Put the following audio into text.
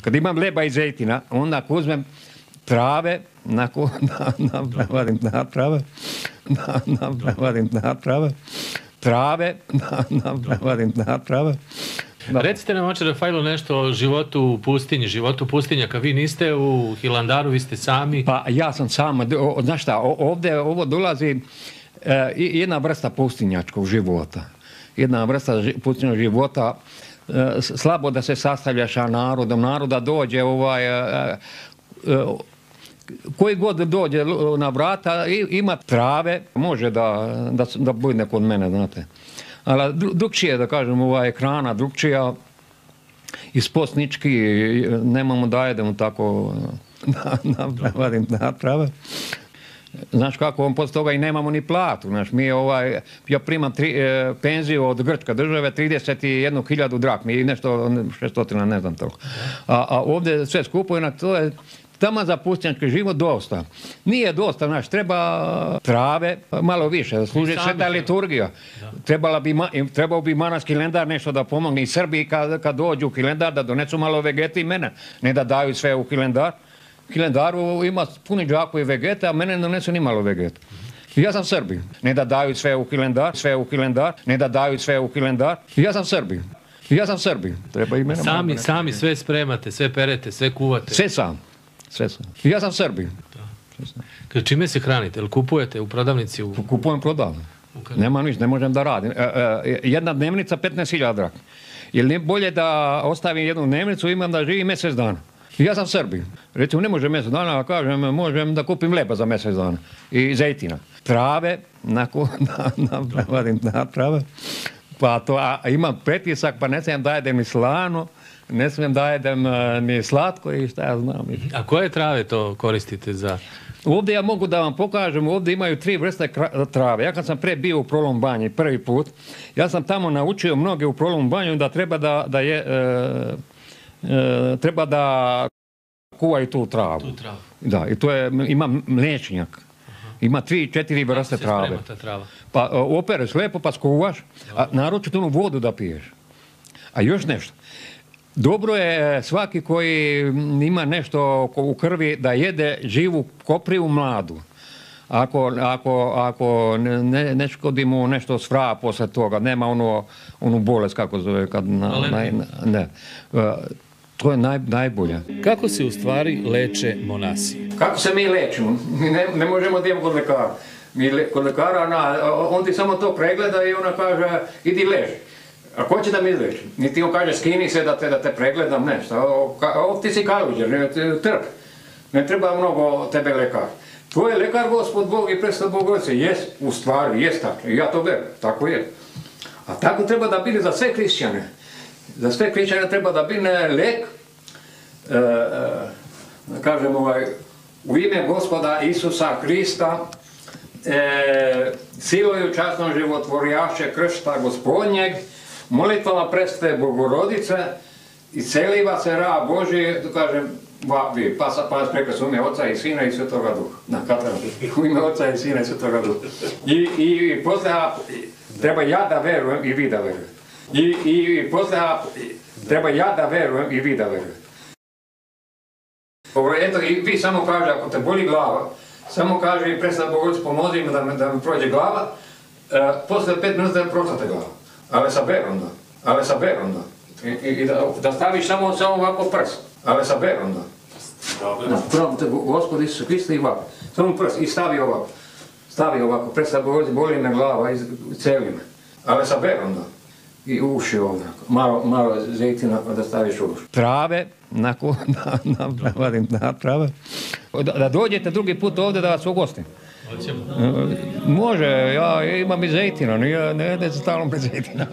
Kad imam leba i zejtina, onda ako uzmem trave, Recite nam, oče Rafajlo, nešto o životu u pustinji, životu pustinjaka. Vi niste u Hilandaru, vi ste sami. Pa ja sam sam, znaš šta, ovdje ovo dolazi jedna vrsta pustinjačkog života. Jedna vrsta pustinjačkog života, slabo da se sastavljaš sa narodom, naroda dođe koji god dođe na vrata, ima trave, može da bude kod mene, znate. Ali drugčije, da kažem, hrana drugčija, iz postnički, nemamo da jedemo tako na trave. Znaš kako, on posle toga i nemamo ni platu. Znaš, ja primam penziju od grčke države, 31.000 drakmi i nešto 600, ne znam toliko. A ovdje sve skupo, to je tamo za pustinjački život dosta. Nije dosta, znaš, treba trave, malo više, služi sveta liturgija. Trebao bi manasski Hilendar nešto da pomogne i Srbiji kad dođu u Hilendar, da donesu malo vegete i mene, ne da daju sve u Hilendar. U Hilendaru ima puni džakovi vegete, a mene ne donesu ni malo vegete. Ja sam Srbin. Ne da daju sve u Hilendar, ne da daju sve u Hilendar. Ja sam Srbin. Treba i mene Sami sve spremate, sve perete, sve kuvate. Sve sam. Ja sam Srbin. Čime se hranite? Jel kupujete u prodavnici? Kupujem prodavno. Nema ništa, ne možem da radim. Jedna dnevnica 15.000 drakmi. Jel bolje da ostavim jednu dnevnicu, imam da živim mjesec dana. Ja sam Srbin. Recimo, ne može mjesec dana, a kažem, možem da kupim leba za mjesec dana. I zejtina. Trave, trave. Pa to, imam pretisak, pa ne smijem da jedem ni slano, ne smijem da jedem ni slatko i šta ja znam. A koje trave to koristite za... Ovdje ja mogu da vam pokažem, ovdje imaju 3 vrste trave. Ja kad sam pre bio u Prolom banji prvi put, ja sam tamo naučio mnoge u Prolom banju da treba da kuvaju tu travu. Da, i to ima mliječnjak. Ima 3-4 vrste trave. Kako se sprema ta trava? Pa opereš lepo pa skuvaš, a naročito onu vodu da piješ. A još nešto. Dobro je svaki koji ima nešto u krvi da jede živu koprivu mladu. Ako ne škodi mu nešto svra posle toga, nema onu bolest, kako zove, ne. To je najbolje. Kako se u stvari leče monasi? Kako se mi lečimo? Mi ne možemo da idemo kod lekara. Kod lekara, on ti samo to pregleda i ona kaže, idi leži. A ko će da mi izleči? Niti on kaže, skini se da te pregledam, nešto. Ti si kaluđer, trp. Ne treba mnogo tebe lekar. Tvoj je lekar, Gospod Bog i predstav Bogovice. Jes, u stvari, jes tako. Ja to verujem, tako je. A tako treba da bili za sve hrišćane. Za sve hrišćane treba da bine lek, kažem, u ime Gospoda Isusa Hrista, siluju časno životvorjaše kršta Gospodnjeg, molitvama predstave Bogorodice, isceliva se rab Božji, kažem, pa preko u ime Oca i Sina i Svetoga Duha. U ime Oca i Sina i Svetoga Duha. I posle treba ja da verujem i vi da verujete. I posle treba ja da verujem i vi da verujete. Eto, i vi samo kaže, ako te boli glava, samo kaže i predstav Bogorodice, pomozi mi da mi prođe glava, posle 5 minuta da prošla glava. Ale sa berom da. I da staviš samo ovako prst. Ale sa berom da. Gospod Isus Hrista i ovako. Samo prst i stavi ovako. Predstav Bogorodice, boli me glava i celi me. Ale sa berom da. I uši ovdje. Malo zejtina da staviš uši. Trave, trave. Da dođete drugi put ovdje da vas ugostim. Hoćemo. Može, ja imam i zejtina, ne stalno bez zejtina.